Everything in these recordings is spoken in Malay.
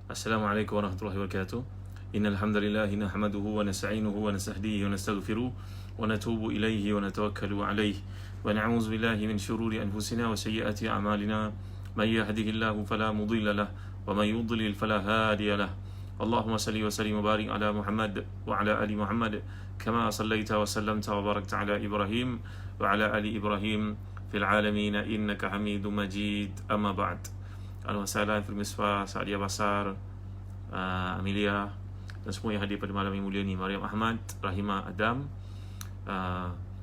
Assalamualaikum warahmatullahi wabarakatuh. Innal hamdalillah nahmaduhu wa nasta'inuhu wa nastahdihi wa nastaghfiruh wa natubu ilayhi wa natawakkalu alayhi wa na'udzu billahi min shururi anfusina wa sayyiati a'malina may yahdihillahu fala mudilla lahu wa may yudlil fala hadiya lahu. Allahumma salli wa sallim wa barik ala Muhammad wa ala ali Muhammad kama sallaita wa sallamta wa barakta ala Ibrahim wa ala ali Ibrahim fil alamin innaka Hamidum Majid. Amma ba'd. Al-Wasalam, Firmiswa, Sa'adiyah Basar, Amelia dan semua yang hadir pada malam yang mulia ni, Mariam Ahmad, Rahimah Adam,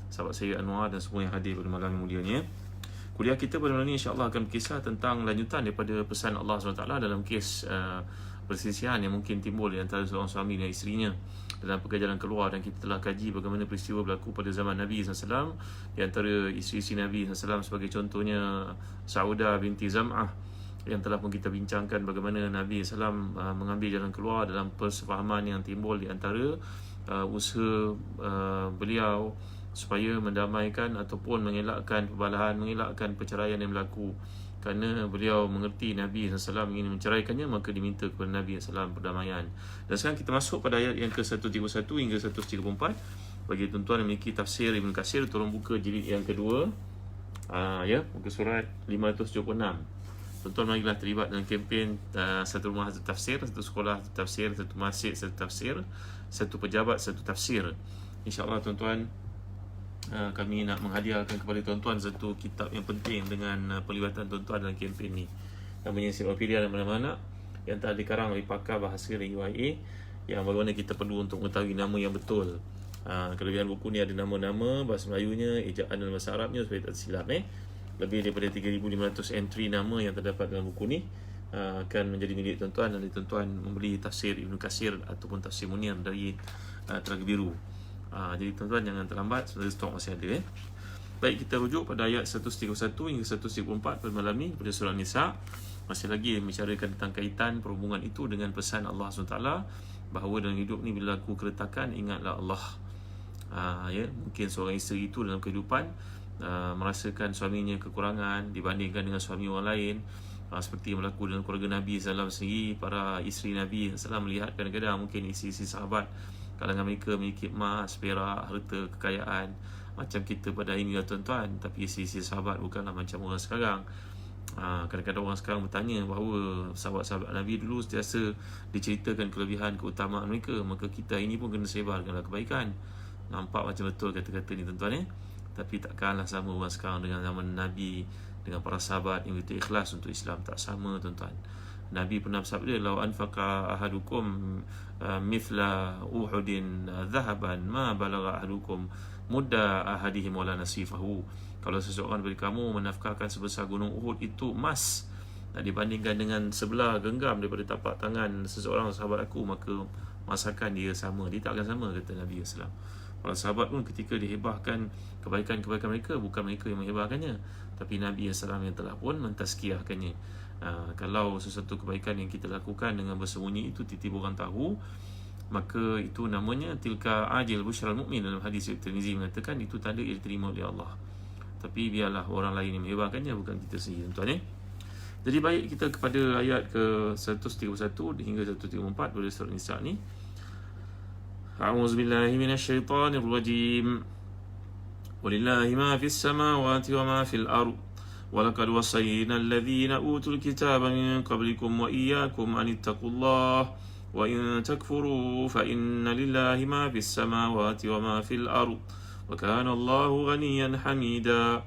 sahabat saya Anwar dan semua yang hadir pada malam yang mulia ni. Kuliah kita pada malam ni insya-Allah akan berkisah tentang lanjutan daripada pesan Allah SWT dalam kes perselisihan yang mungkin timbul di antara seorang suami dan isterinya dalam perjalanan keluar, dan kita telah kaji bagaimana peristiwa berlaku pada zaman Nabi SAW di antara isteri-isteri Nabi SAW, sebagai contohnya Saudah binti Zam'ah, yang telah pun kita bincangkan bagaimana Nabi SAW mengambil jalan keluar dalam persefahaman yang timbul di antara usaha beliau supaya mendamaikan ataupun mengelakkan perbalahan, mengelakkan perceraian yang berlaku. Kerana beliau mengerti Nabi SAW ingin menceraikannya, maka diminta kepada Nabi SAW perdamaian. Dan sekarang kita masuk pada ayat yang ke-131 hingga 134. Bagi tuan-tuan yang memiliki tafsir Ibn Katsir, tolong buka jilid yang kedua, muka surat 576. Tuan-tuan marilah terlibat dalam kempen satu rumah satu tafsir, satu sekolah satu tafsir, satu masjid satu tafsir, satu pejabat satu tafsir. InsyaAllah tuan-tuan, kami nak menghadiahkan kepada tuan-tuan satu kitab yang penting dengan pelibatan tuan-tuan dalam kempen ni. Namanya Ensiklopedia Mana-Mana, yang telah dikarang oleh pakar bahasa dari UIA, yang bagaimana kita perlu untuk mengetahui nama yang betul. Kelebihan buku ni ada nama-nama bahasa Melayunya, ejaan dan bahasa Arabnya supaya tak silap. Lebih daripada 3,500 entry nama yang terdapat dalam buku ni akan menjadi milik tuan-tuan, dan tuan-tuan membeli tafsir Ibn Katsir ataupun tafsir Munir dari Telaga Biru. Jadi tuan-tuan jangan terlambat, sebenarnya stok masih ada. Baik, kita rujuk pada ayat 131 hingga 134 pada malam ni pada surah Nisa. Masih lagi membicarakan tentang kaitan perhubungan itu dengan pesan Allah SWT bahawa dalam hidup ni bila berlaku keretakan, ingatlah Allah. Mungkin seorang isteri itu dalam kehidupan merasakan suaminya kekurangan dibandingkan dengan suami orang lain, seperti yang berlaku dalam keluarga Nabi SAW sendiri. Para isteri Nabi SAW melihat kadang-kadang mungkin isteri-isteri sahabat kalangan mereka memiliki emas, perak, harta, kekayaan macam kita pada hari ini tuan-tuan, tapi isteri-isteri sahabat bukanlah macam orang sekarang. Kadang-kadang orang sekarang bertanya bahawa sahabat-sahabat Nabi dulu sentiasa diceritakan kelebihan, keutamaan mereka, maka kita ini pun kena sebarkanlah kebaikan. Nampak macam betul kata-kata ni tuan-tuan, tapi takkanlah sama orang sekarang dengan zaman Nabi, dengan para sahabat yang begitu ikhlas untuk Islam. Tak sama tuan-tuan. Nabi pernah bersabda, "Lau anfaqa ahadukum mithla Uhudin dhahaban ma balagha ahadukum mudda ahadihim wala nasifahu." Kalau seseorang dari kamu menafkahkan sebesar gunung Uhud itu emas, dibandingkan dengan sebelah genggam daripada tapak tangan seseorang sahabat aku, maka masakan dia sama. Dia tak akan sama, kata Nabi SAW. Para sahabat pun ketika dihebahkan kebaikan-kebaikan mereka, bukan mereka yang menghebahkannya, tapi Nabi SAW yang telah pun mentazkiyahkannya. Kalau sesuatu kebaikan yang kita lakukan dengan bersembunyi itu tiba-tiba orang tahu, maka itu namanya tilka ajil busyral mu'min. Dalam hadis Tirmizi mengatakan itu tanda ia diterima oleh Allah. Tapi biarlah orang lain yang menghebahkannya, bukan kita sendiri tuan-tuan. Jadi baik, kita kepada ayat ke 131 hingga 134 pada surah Nisa ni. A'udzu billahi minasyaitonir rajim. Walillahi ma fis samawati wa ma fil ardh. Walaqad wasayyana alladhina utul kitaba min qablikum wa iyyakum an ittaqullaha wa in takfuru fa inna lillahi ma fis samawati wa ma fil ardh wa kana Allahu ghaniyan hamida.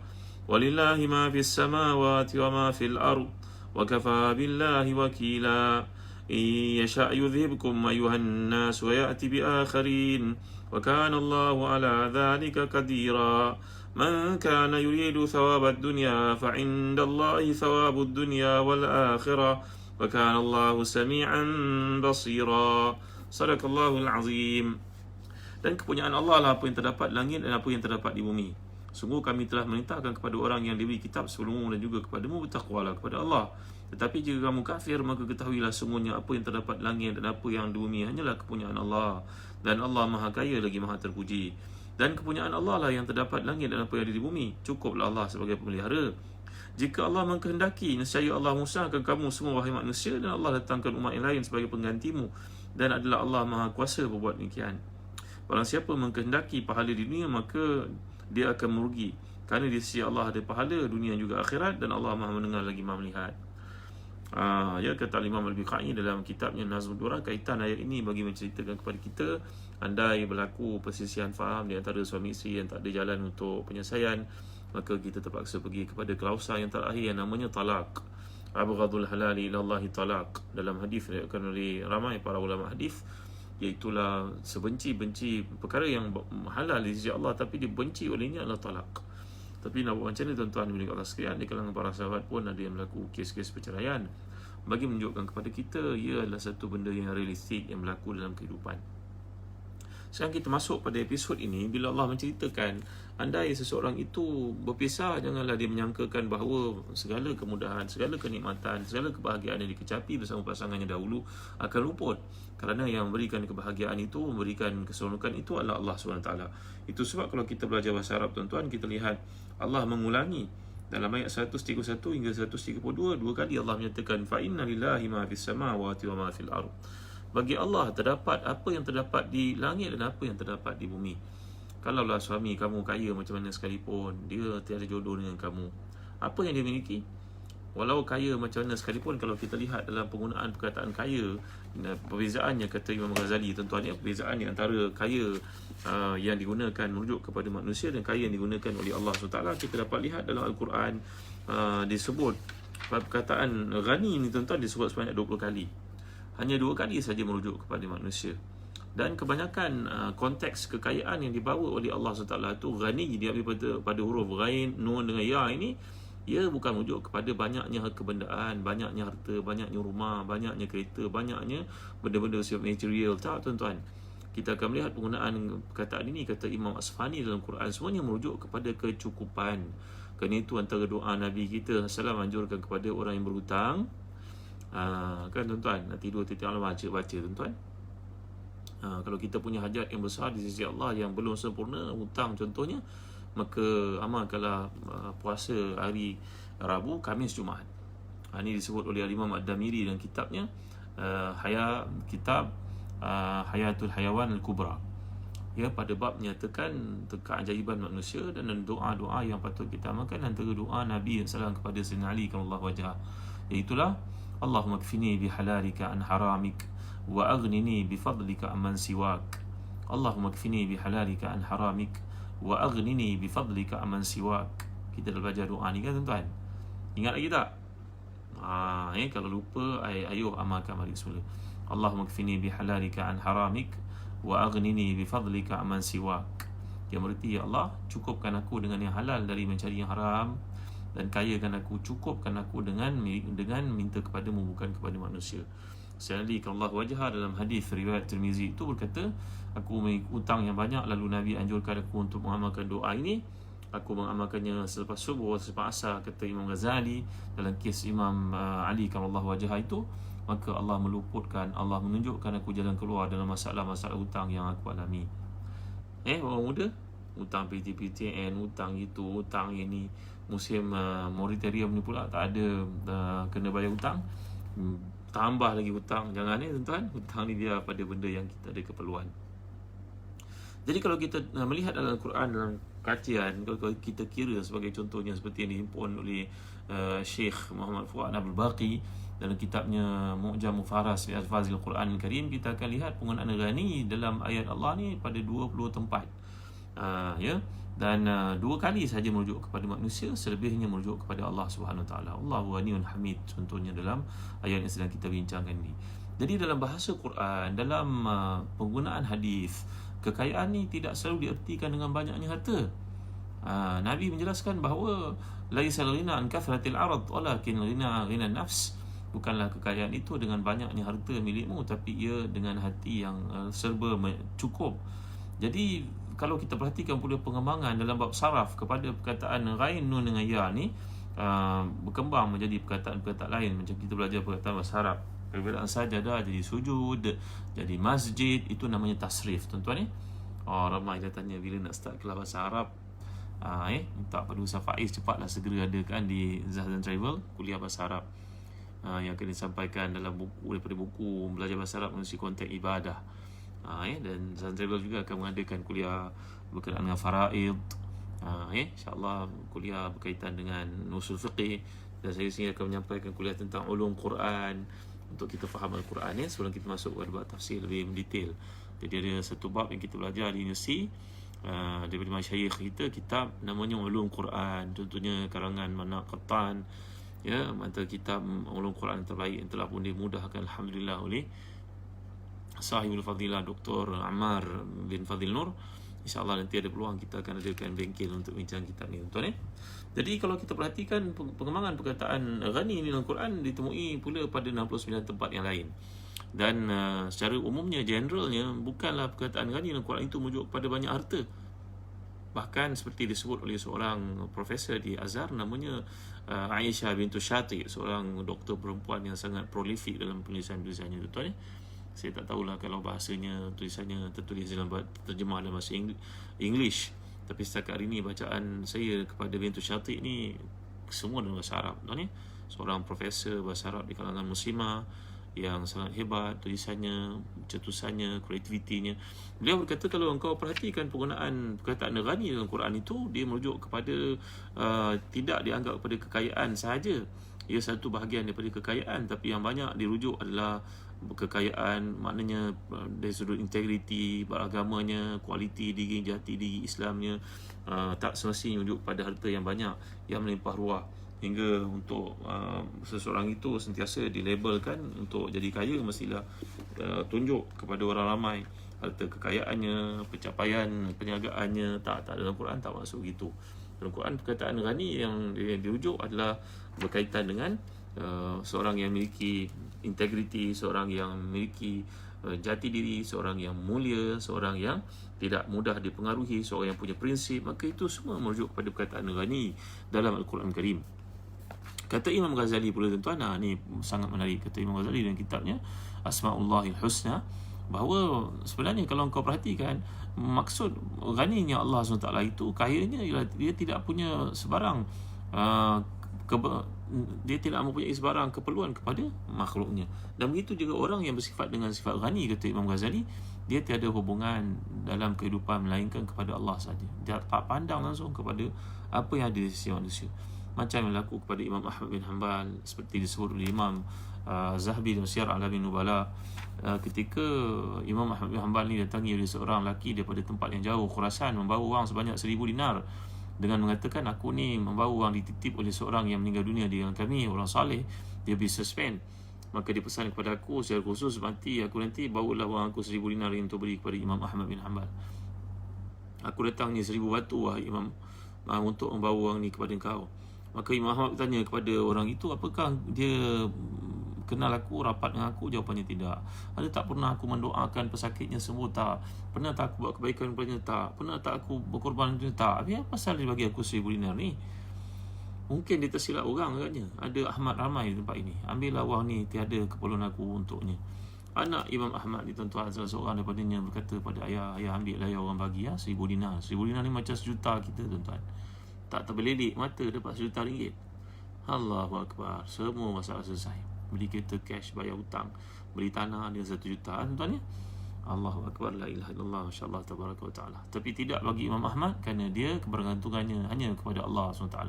Walillahi ma fis samawati wa ma fil ardh wa kafa billahi wakila. إن يشاء يذهبكم أيها الناس ويأتي بآخرين وكان الله على ذلك قديرا. من كان يريد ثواب الدنيا فعند الله ثواب الدنيا والآخرة وكان الله سميعا بصيرا. صدق الله العظيم. Dan kepunyaan Allah lah apa yang terdapat di langit dan apa yang terdapat di bumi. Sungguh kami telah memerintahkan kepada orang yang diberi kitab sebelummu dan juga kepadamu, bertakwalah kepada Allah. Tetapi jika kamu kafir, maka ketahuilah sungguhnya apa yang terdapat di langit dan apa yang di bumi hanyalah kepunyaan Allah. Dan Allah Maha Kaya lagi Maha Terpuji. Dan kepunyaan Allah lah yang terdapat di langit dan apa yang ada di bumi. Cukuplah Allah sebagai pemelihara. Jika Allah mengkehendaki, nescaya Allah musnahkan kamu semua wahai manusia, dan Allah datangkan umat yang lain sebagai penggantimu, dan adalah Allah Maha Kuasa berbuat demikian. Barang siapa mengkehendaki pahala di dunia, maka dia akan merugi, kerana di sisi Allah ada pahala dunia juga akhirat, dan Allah Maha mendengar lagi Maha melihat. Ya, kata Imam Al-Biqai dalam kitabnya Nazmud Durrah, kaitan ayat ini bagi menceritakan kepada kita, andai berlaku perselisihan faham di antara suami isteri yang tak ada jalan untuk penyelesaian, maka kita terpaksa pergi kepada klausa yang terakhir yang namanya talaq. Abghadul halali ilallahi talaq. Dalam hadis diriwayatkan oleh ramai para ulama hadis, iaitulah sebenci-benci perkara yang halal di sisi Allah tapi dibenci olehnya adalah talaq. Tapi nak buat macam ni tuan-tuan bila Allah sekalian, di kalangan para sahabat pun ada yang berlaku kes-kes perceraian, bagi menunjukkan kepada kita ia adalah satu benda yang realistik yang berlaku dalam kehidupan. Sekarang kita masuk pada episod ini, bila Allah menceritakan andai seseorang itu berpisah, janganlah dia menyangkakan bahawa segala kemudahan, segala kenikmatan, segala kebahagiaan yang dikecapi bersama pasangannya dahulu akan luput, kerana yang memberikan kebahagiaan itu, memberikan keseronokan itu adalah Allah SWT. Itu sebab kalau kita belajar bahasa Arab tuan-tuan, kita lihat Allah mengulangi dalam ayat 131 hingga 132, dua kali Allah menyatakan fa inna lillahi ma fis samawati wa ma fil ardh. Bagi Allah terdapat apa yang terdapat di langit dan apa yang terdapat di bumi. Kalaulah suami kamu kaya macam mana sekalipun, dia tiada jodoh dengan kamu, apa yang dia miliki? Walau kaya macam mana sekalipun, kalau kita lihat dalam penggunaan perkataan kaya, perbezaannya kata Imam Ghazali tuan-tuan, perbezaan di antara kaya yang digunakan merujuk kepada manusia dan kaya yang digunakan oleh Allah SWT, kita dapat lihat dalam Al-Quran disebut perkataan ghani ni tuan-tuan disebut sebanyak 20 kali. Hanya 2 kali saja merujuk kepada manusia. Dan kebanyakan konteks kekayaan yang dibawa oleh Allah SWT itu ghani diambil pada huruf ghain, nun dengan ya ini, ia bukan merujuk kepada banyaknya kebendaan, banyaknya harta, banyaknya rumah, banyaknya kereta, banyaknya benda-benda sifat material. Tak tuan-tuan. Kita akan melihat penggunaan perkataan ini, kata Imam Asfahani dalam Quran, semuanya merujuk kepada kecukupan. Kerana itu antara doa Nabi kita SAW anjurkan kepada orang yang berhutang. Kan tuan-tuan, nanti 2 titik Allah baca tuan-tuan. Kalau kita punya hajat yang besar di sisi Allah yang belum sempurna, hutang contohnya, maka amalkanlah puasa hari Rabu, Khamis, Jumaat. Ini disebut oleh Imam Ad-Damiri dalam kitabnya Hayatul Hayawan Al-Kubra. Ya, pada bab menyatakan keajaiban manusia dan doa-doa yang patut kita amalkan. Antara doa Nabi SAW kepada Sayyidina Ali karramallahu wajhah, iaitulah Allahumma kfini bihalalika an haramik wa aghnini bifadlika amman siwak. Allahumma kfini bihalalika an haramik wa aghnini bifadlika amman siwak. Kita dah belajar doa ni kan tuan-tuan? Ingat lagi tak? Kalau lupa, ayo amalkan, mari semula. Allahumma kfini bihalalika an haramik wa aghnini bifadlika amman siwak. Yang berarti, ya Allah, cukupkan aku dengan yang halal dari mencari yang haram, dan kayakan aku, cukupkan aku dengan minta kepadamu, bukan kepada manusia. Sayyidina Allah wajah dalam hadis riwayat Tirmizi itu berkata, aku memiliki hutang yang banyak, lalu Nabi anjurkan aku untuk mengamalkan doa ini. Aku mengamalkannya selepas subuh, selepas asar, kata Imam Ghazali dalam kes Imam Ali karramallahu wajhah itu. Maka Allah meluputkan, Allah menunjukkan aku jalan keluar dalam masalah-masalah hutang yang aku alami. Orang muda, hutang PTPTN, hutang itu, hutang ini, musim moratorium ni pula tak ada kena bayar hutang, tambah lagi hutang. Jangan tuan-tuan, hutang ni dia pada benda yang kita ada keperluan. Jadi kalau kita melihat dalam Al-Quran, dalam kajian, kalau kita kira sebagai contohnya seperti yang dihimpun oleh Syekh Muhammad Fuad Abdul Baqi dalam kitabnya Mu'jam Mufaras fi Alfazil Quran Al-Karim, kita akan lihat penggunaan ghani dalam ayat Allah ni pada 20 tempat. Dan 2 kali saja merujuk kepada manusia, selebihnya merujuk kepada Allah Subhanahu Wa Taala. Allahu Ghaniyun Hamid, contohnya dalam ayat yang sedang kita bincangkan ini. Jadi dalam bahasa Quran, dalam penggunaan hadis, kekayaan ni tidak selalu diartikan dengan banyaknya harta. Nabi menjelaskan bahawa laisal ghina an kathratil arad walakin ghina nafs. Bukanlah kekayaan itu dengan banyaknya harta milikmu, tapi ia dengan hati yang serba cukup. Jadi kalau kita perhatikan pula pengembangan dalam bab saraf kepada perkataan ghain, nun dengan ya ni berkembang menjadi perkataan-perkataan lain. Macam kita belajar perkataan bahasa Arab, perbezaan sajadah jadi sujud, jadi masjid, itu namanya tasrif tuan-tuan ni. Ramai dia tanya bila nak start kelas bahasa Arab. Minta pada Ustaz Faiz cepatlah segera adakan di Zahzan Travel kuliah bahasa Arab yang akan disampaikan dalam buku, daripada buku belajar bahasa Arab melalui konteks ibadah. Dan Zahzan Travel juga akan mengadakan kuliah berkenaan dengan faraid, insyaAllah kuliah berkaitan dengan usul fiqh, dan saya sendiri akan menyampaikan kuliah tentang ulum Quran untuk kita faham Al-Quran sebelum kita masuk ke bab tafsir lebih mendetail. Jadi ada satu bab yang kita belajar di universiti daripada masyayikh kita, kitab namanya Ulum Quran, contohnya karangan Mana Qattan, antara kitab Ulum Quran yang terbaik yang telah pun dimudahkan alhamdulillah oleh sahibul fadilah Dr. Ammar bin Fadil Nur. InsyaAllah nanti ada peluang kita akan adakan bengkel untuk bincang kitab ni, tuan-tuan. Jadi kalau kita perhatikan pengembangan perkataan ghani dalam Quran ditemui pula pada 69 tempat yang lain. Dan secara umumnya, generalnya, bukanlah perkataan ghani dalam Quran itu merujuk kepada banyak harta. Bahkan seperti disebut oleh seorang profesor di Azhar namanya Aisyah bintu Syati, seorang doktor perempuan yang sangat prolific dalam penulisan-penulisannya, tuan-tuan. Saya tak tahulah kalau bahasanya, tulisannya tertulis dalam terjemah dalam bahasa English. Tapi setakat hari ini bacaan saya kepada bintu Syati ni semua dalam bahasa Arab, tuan-tuan. Seorang profesor bahasa Arab di kalangan muslimah yang sangat hebat tulisannya, cetusannya, kreativitinya. Beliau berkata kalau engkau perhatikan penggunaan perkataan ghani dalam Quran itu, dia merujuk kepada tidak dianggap kepada kekayaan sahaja. Ia satu bahagian daripada kekayaan, tapi yang banyak dirujuk adalah kekayaan, maknanya dari sudut integriti beragamanya, kualiti diri, jati diri Islamnya, tak semestinya merujuk pada harta yang banyak yang melimpah ruah, hingga untuk seseorang itu sentiasa dilabelkan untuk jadi kaya mestilah tunjuk kepada orang ramai harta kekayaannya, pencapaian perniagaannya. Tak dalam Quran tak masuk gitu. Dalam Quran perkataan ghani yang dirujuk adalah berkaitan dengan seorang yang memiliki integriti, seorang yang memiliki jati diri, seorang yang mulia, seorang yang tidak mudah dipengaruhi, seorang yang punya prinsip. Maka itu semua merujuk kepada perkataan ghani dalam Al-Quran Karim. Kata Imam Ghazali pula, tuan-tuan, ni sangat menarik. Kata Imam Ghazali dalam kitabnya Asma'ullahil Husna, bahawa sebenarnya kalau kau perhatikan, maksud ghaninya Allah SWT itu, kayanya ialah dia tidak punya sebarang dia tidak mempunyai sebarang keperluan kepada makhluknya. Dan begitu juga orang yang bersifat dengan sifat ghani, kata Imam Ghazali, dia tiada hubungan dalam kehidupan melainkan kepada Allah saja. Dia tak pandang langsung kepada apa yang ada di sisi manusia. Macam yang berlaku kepada Imam Ahmad bin Hanbal, seperti disebut oleh Imam Zahabi dalam Siyar A'lamin Nubala, ketika Imam Ahmad bin Hanbal ni datangi oleh seorang lelaki daripada tempat yang jauh, Khurasan, membawa wang sebanyak 1000 dinar dengan mengatakan, aku ni membawa wang dititip oleh seorang yang meninggal dunia di kalangan kami, orang saleh, dia bisa spend. Maka dia pesan kepada aku secara khusus, mati aku nanti bawalah wang aku 1000 dinar ini untuk beri kepada Imam Ahmad bin Hanbal. Aku datang ni 1000 batu, wahai Imam, untuk membawa wang ni kepada engkau. Maka Imam Ahmad bertanya kepada orang itu, apakah dia kenal aku, rapat dengan aku? Jawapannya tidak. Ada tak pernah aku mendoakan pesakitnya sembuh? Tak. Pernah tak aku buat kebaikan kepadanya? Tak. Pernah tak aku berkorban kepadanya? Tak. Habis apa pasal dia bagi aku 1000 dinar ni? Mungkin dia tersilap orang katanya. Ada Ahmad ramai di tempat ini. Ambillah wang ni, tiada keperluan aku untuknya. Anak Imam Ahmad ni, tuan-tuan, salah seorang daripadanya berkata pada ayah, ambil lah ya orang bagi 1000 dinar. 1000 dinar ni macam sejuta kita, tuan-tuan. Tak terbelidik mata dapat RM1 juta. Allahu Akbar. Semua masalah selesai. Beli kereta cash, bayar hutang, beli tanah dia 1 juta, tuan-tuan ya. Allahu Akbar, la ilaha illallah, masya-Allah tabaraka wa taala. Tapi tidak bagi Imam Ahmad, kerana dia kebergantungannya hanya kepada Allah SWT.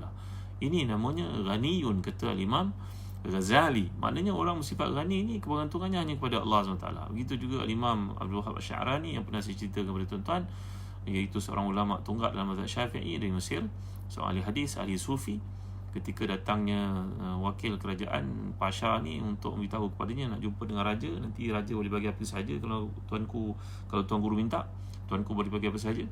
Ini namanya ghaniyun, kata Imam Ghazali. Maknanya orang bersifat ghani ni kebergantungannya hanya kepada Allah SWT. Begitu juga Imam Abdul Wahab Asy-Sya'rani yang pernah saya ceritakan kepada tuan-tuan, iaitu seorang ulama tunggak dalam mazhab Syafi'i dari Mesir, seorang ahli hadis, ahli sufi. Ketika datangnya wakil kerajaan Pasha ni untuk memberitahu kepadanya nak jumpa dengan raja, nanti raja boleh bagi apa sahaja kalau tuan guru minta, tuanku boleh bagi apa sahaja.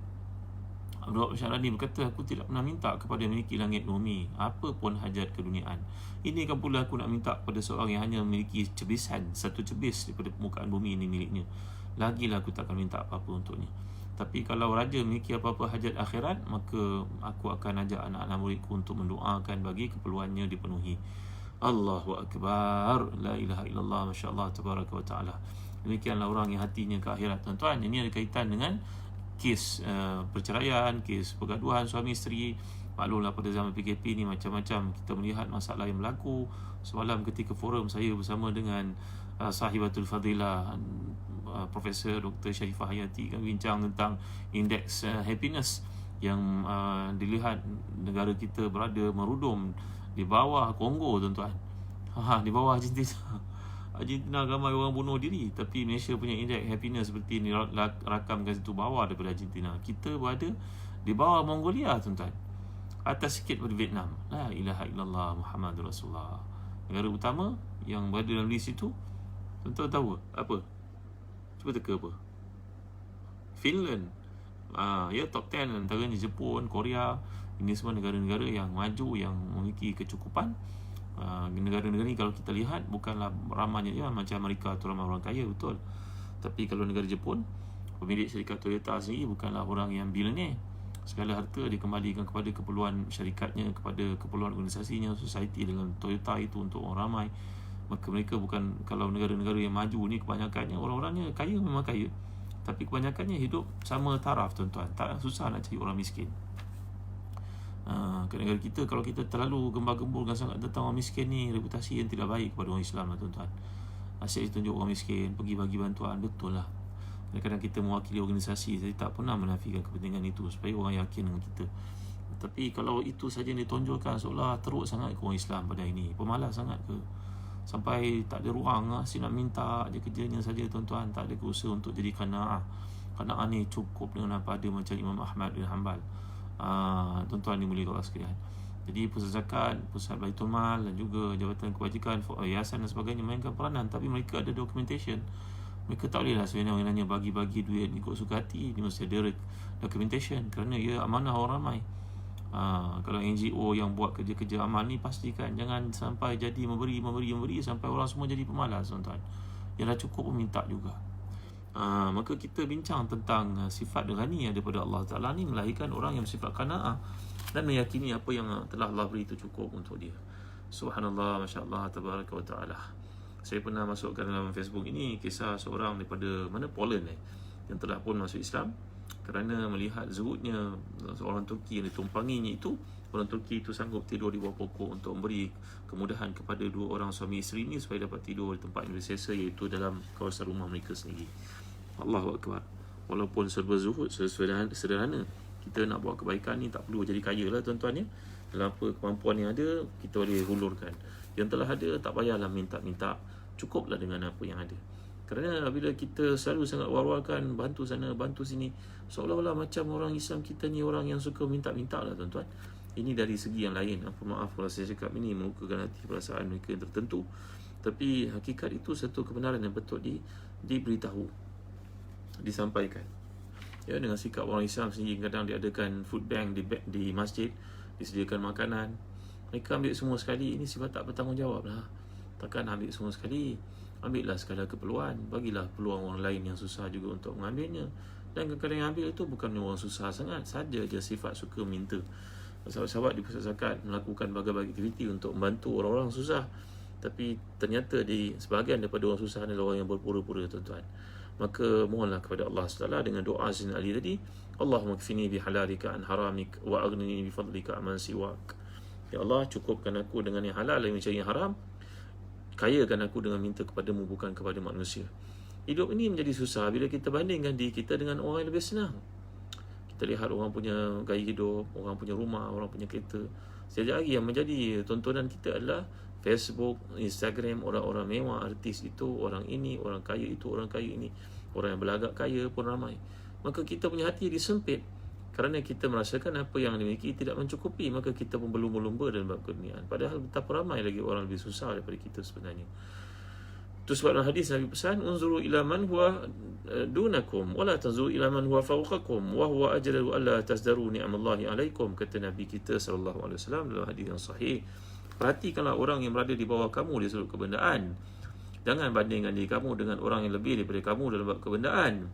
Abdul Wahab Asy-Sya'rani berkata, aku tidak pernah minta kepada memiliki langit bumi, apa pun hajat keduniaan. Ini kan pula aku nak minta kepada seorang yang hanya memiliki cebisan, satu cebis daripada permukaan bumi ini miliknya. Lagilah aku tak akan minta apa-apa untuknya. Tapi kalau raja memiliki apa-apa hajat akhirat, maka aku akan ajak anak-anak muridku untuk mendoakan bagi keperluannya dipenuhi. Allahu Akbar, la ilaha illallah, masya-Allah tabaraka wa taala. Demikianlah orang yang hatinya ke akhirat, tuan-tuan. Ini ada kaitan dengan kes perceraian, kes pergaduhan suami isteri. Maklumlah pada zaman PKP ni macam-macam kita melihat masalah yang berlaku. Semalam ketika forum saya bersama dengan Sahibatul Fadilah Profesor Dr. Sharifah Hayati, kami bincang tentang indeks happiness yang dilihat negara kita berada merudum di bawah Kongo, tuan-tuan. Di bawah Argentina. Argentina ramai orang bunuh diri, tapi Malaysia punya indeks happiness seperti ni, rakamkan situ bawah daripada Argentina. Kita berada di bawah Mongolia, tuan-tuan, atas sikit pada Vietnam. La ilaha illallah Muhammadur Rasulullah. Negara utama yang berada dalam list itu, tuan-tuan tahu apa? Cuba teka apa? Finland. Ya, top 10 antaranya Jepun, Korea. Ini semua negara-negara yang maju, yang memiliki kecukupan. Negara-negara ni kalau kita lihat bukanlah ramainya ya macam Amerika tu ramai orang kaya, betul. Tapi kalau negara Jepun, pemilik syarikat Toyota sendiri bukanlah orang yang billionaire. Segala harta dikembalikan kepada keperluan syarikatnya, kepada keperluan organisasinya, society dengan Toyota itu untuk orang ramai. Maka mereka bukan, kalau negara-negara yang maju ni kebanyakannya orang-orangnya kaya, memang kaya, tapi kebanyakannya hidup sama taraf, tuan-tuan. Tak susah nak cari orang miskin. Ke negara kita, kalau kita terlalu gembar-gembur dengan sangat tentang orang miskin ni, reputasi yang tidak baik kepada orang Islam lah, tuan-tuan. Asyik ditunjuk orang miskin, pergi bagi bantuan, betul lah. Kadang-kadang kita mewakili organisasi, saya tak pernah menafikan kepentingan itu supaya orang yakin dengan kita. Tapi kalau itu saja yang ditonjolkan, seolah teruk sangat ke orang Islam pada ini, pemalas sangat ke, sampai tak ada ruang si nak minta je kerjanya saja, tuan-tuan. Tak ada usaha untuk jadi qanaah. Qanaah ni cukup dengan apa ada macam Imam Ahmad bin Hanbal. Tuan-tuan dimuliakan Allah sekalian. Jadi pusat zakat, pusat Baitul Mal dan juga jabatan kebajikan, yayasan dan sebagainya mainkan peranan, tapi mereka ada documentation. Mereka tak bolehlah sebenarnya bagi-bagi duit ikut suka hati. Dia mesti ada documentation kerana ia amanah orang ramai. Kalau NGO yang buat kerja-kerja amal ni, pastikan jangan sampai jadi memberi sampai orang semua jadi pemalas, tuan-tuan. Yang dah cukup pun minta juga. Maka kita bincang tentang sifat derani daripada Allah Ta'ala ni melahirkan orang yang bersifat qanaah dan meyakini apa yang telah Allah beri itu cukup untuk dia. Subhanallah, Masya Allah, Tabaraka wa Ta'ala. Saya pernah masukkan dalam Facebook ini kisah seorang daripada mana, Poland yang telah pun masuk Islam kerana melihat zuhudnya seorang Turki yang ditumpanginya itu. Orang Turki itu sanggup tidur di bawah pokok untuk memberi kemudahan kepada dua orang suami isteri ini supaya dapat tidur di tempat yang bersesa, iaitu dalam kawasan rumah mereka sendiri. Allahu Akbar. Walaupun serba zuhud, sederhana, kita nak buat kebaikan ni tak perlu jadi kaya lah, tuan-tuan ya. Dalam apa kemampuan yang ada, kita boleh hulurkan. Yang telah ada, tak payahlah minta-minta, cukuplah dengan apa yang ada. Kerana bila kita selalu sangat war-warkan, bantu sana, bantu sini, seolah-olah macam orang Islam kita ni orang yang suka minta-minta lah, tuan-tuan. Ini dari segi yang lain. Apa maaf kalau saya cakap ini melukakan hati perasaan mereka yang tertentu, tapi hakikat itu satu kebenaran yang betul diberitahu, disampaikan. Ya, dengan sikap orang Islam sendiri, kadang diadakan food bank di masjid, disediakan makanan, mereka ambil semua sekali. Ini sifat tak bertanggungjawab lah. Takkan ambil semua sekali. Ambillah sekadar keperluan, bagilah peluang orang lain yang susah juga untuk mengambilnya. Dan kadang-kadang yang ambil itu bukan orang susah sangat, saja je sifat suka minta. Sahabat-sahabat di pusat zakat melakukan berbagai aktiviti untuk membantu orang-orang susah, tapi ternyata di sebahagian daripada orang susah adalah orang yang berpura-pura, tuan-tuan. Maka mohonlah kepada Allah SWT dengan doa Sayyidina Ali tadi, Allahumma kfini bihalalika an haramik wa aghnini bifadlika aman siwak. Ya Allah, cukupkan aku dengan yang halal dan mencari yang haram, kayakan aku dengan minta kepadamu, bukan kepada manusia. Hidup ini menjadi susah bila kita bandingkan diri kita dengan orang yang lebih senang. Kita lihat orang punya gaya hidup, orang punya rumah, orang punya kereta. Sekejap lagi yang menjadi tontonan kita adalah Facebook, Instagram, orang-orang mewah, artis itu, orang ini, orang kaya itu, orang kaya ini, orang yang berlagak kaya pun ramai. Maka kita punya hati disempit kerana kita merasakan apa yang dimiliki tidak mencukupi. Maka kita pun berlumba-lumba dalam bab keduniaan, padahal betapa ramai lagi orang lebih susah daripada kita sebenarnya. Itu sebab dalam hadis Nabi pesan, unzuru ila man huwa dunakum wala tanzuru ila man huwa fawqakum wa huwa ajdaru alla tasdaru ni'amallahi alaikum. Kata Nabi kita sallallahu alaihi wasallam dalam hadis yang sahih, perhatikanlah orang yang berada di bawah kamu di sudut kebendaan. Jangan bandingkan diri kamu dengan orang yang lebih daripada kamu dalam bab kebendaan,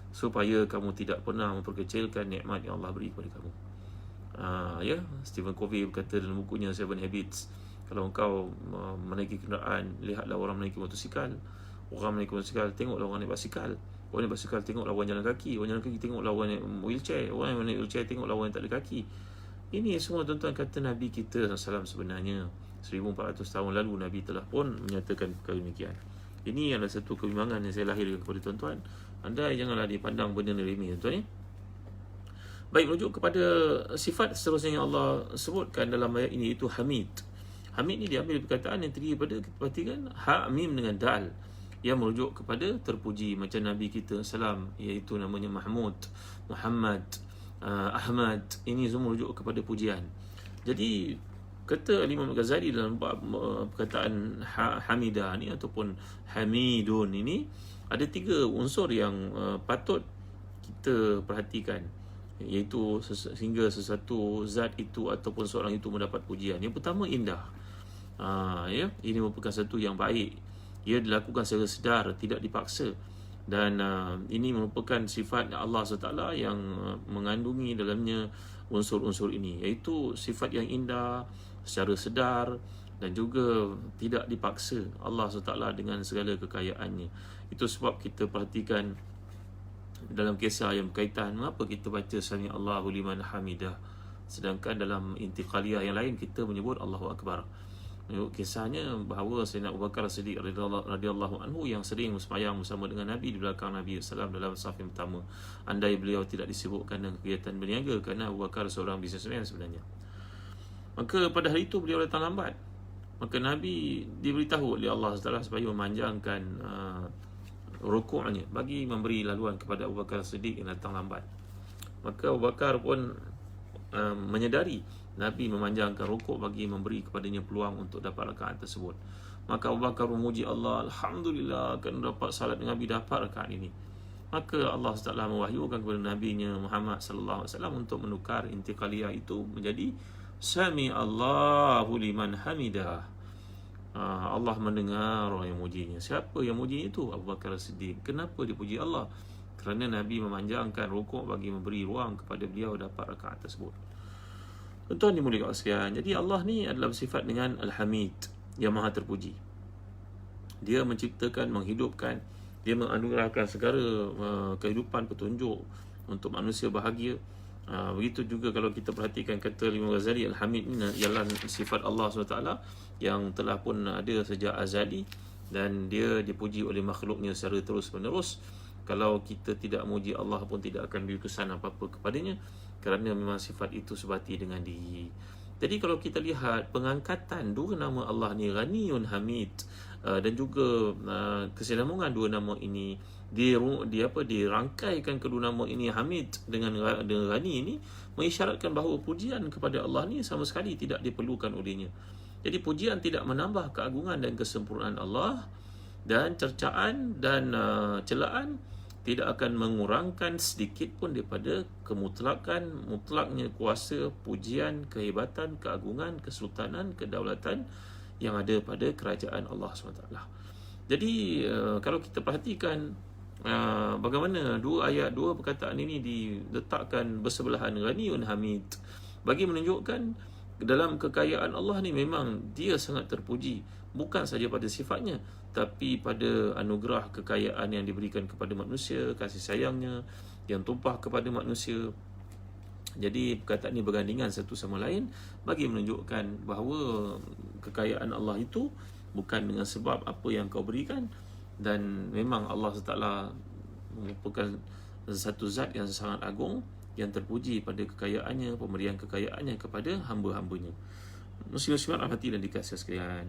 supaya kamu tidak pernah memperkecilkan nikmat yang Allah beri kepada kamu. Ya, Stephen Covey berkata dalam bukunya Seven Habits, kalau engkau menaiki kenderaan, lihatlah orang menaiki motosikal. Orang menaiki motosikal, tengoklah orang naik basikal. Orang naik basikal tengok lawan jalan kaki, orang jalan kaki tengok lawan wheelchair, orang naik wheelchair tengok lawan yang tak ada kaki. Ini semua tuan-tuan kata Nabi kita SAW sebenarnya 1400 tahun lalu Nabi telah pun menyatakan perkara demikian. Ini adalah satu kebimbangan yang saya lahirkan kepada tuan-tuan. Anda janganlah dipandang benda ni remeh, tuan-tuan ya. Baik, merujuk kepada sifat seterusnya yang Allah sebutkan dalam ayat ini, itu Hamid. Hamid ni diambil perkataan yang terdiri pada, kita perhatikan, ha mim dengan dal, yang merujuk kepada terpuji, macam Nabi kita salam, iaitu namanya Mahmud, Muhammad, Ahmad. Ini semua merujuk kepada pujian. Jadi kata Imam Ghazali dalam perkataan Hamidah ni ataupun Hamidun ini, ada 3 unsur yang patut kita perhatikan, iaitu sehingga sesuatu zat itu ataupun seorang itu mendapat pujian. Yang pertama, indah. Ya, ini merupakan satu yang baik. Ia dilakukan secara sedar, tidak dipaksa. Dan ini merupakan sifat Allah SWT yang mengandungi dalamnya unsur-unsur ini, iaitu sifat yang indah, secara sedar dan juga tidak dipaksa Allah SWT dengan segala kekayaannya. Itu sebab kita perhatikan dalam kisah yang berkaitan, mengapa kita baca Sami Allahu liman hamidah, sedangkan dalam intiqaliyah yang lain kita menyebut Allahu Akbar. Kisahnya bahawa Sayyidina Abu Bakar Siddiq radhiyallahu anhu yang sering bersembahyang bersama dengan Nabi di belakang Nabi SAW dalam saf yang pertama, andai beliau tidak disibukkan dengan kegiatan berniaga, kerana Abu Bakar seorang bisnesmen sebenarnya. Maka pada hari itu beliau datang lambat. Maka Nabi diberitahu oleh Allah SWT supaya memanjangkan rukuknya bagi memberi laluan kepada Abu Bakar Siddiq yang datang lambat. Maka Abu Bakar pun menyedari Nabi memanjangkan rukuk bagi memberi kepadanya peluang untuk dapat rakaat tersebut. Maka Abu Bakar memuji Allah, Alhamdulillah kerana dapat salat dengan Nabi, dapat rakaat ini. Maka Allah SWT mewahyukan kepada Nabi-Nya Muhammad SAW untuk menukar intiqaliyah itu menjadi Sami Allahu liman hamidah. Allah mendengar orang yang mujinya. Siapa yang muji itu? Abu Bakar Siddiq. Kenapa dipuji Allah? Kerana Nabi memanjangkan rukuk bagi memberi ruang kepada beliau dapat rakaat tersebut. Tuan-tuan dimuliakan sekalian, jadi Allah ni adalah bersifat dengan Al-Hamid, yang maha terpuji. Dia menciptakan, menghidupkan, dia menganugerahkan segala kehidupan, petunjuk untuk manusia bahagia. Begitu juga kalau kita perhatikan kata Imam Ghazali, Al-Hamid ni ialah sifat Allah SWT yang telah pun ada sejak azali, dan dia dipuji oleh makhluknya secara terus menerus. Kalau kita tidak muji Allah pun tidak akan beri kesan apa-apa kepadanya, kerana memang sifat itu sebati dengan diri. Jadi kalau kita lihat pengangkatan 2 nama Allah ni, Ghaniyun Hamid, dan juga kesinambungan 2 nama ini, dirangkaikan kedua nama ini Hamid dengan Ghani ini, mengisyaratkan bahawa pujian kepada Allah ni sama sekali tidak diperlukan olehnya. Jadi pujian tidak menambah keagungan dan kesempurnaan Allah, dan cercaan dan celaan tidak akan mengurangkan sedikit pun daripada mutlaknya kuasa, pujian, kehebatan, keagungan, kesultanan, kedaulatan yang ada pada kerajaan Allah SWT. Jadi kalau kita perhatikan bagaimana 2 ayat, 2 perkataan ini diletakkan bersebelahan, Ghaniyun Hamid, bagi menunjukkan dalam kekayaan Allah ni memang dia sangat terpuji, bukan saja pada sifatnya, tapi pada anugerah kekayaan yang diberikan kepada manusia, kasih sayangnya yang tumpah kepada manusia. Jadi perkataan ini bergandingan satu sama lain bagi menunjukkan bahawa kekayaan Allah itu bukan dengan sebab apa yang kau berikan, dan memang Allah SWT merupakan satu zat yang sangat agung, yang terpuji pada kekayaannya, pemberian kekayaannya kepada hamba-hambanya. Muslim-muslimat rahmati dan dikasihi sekalian.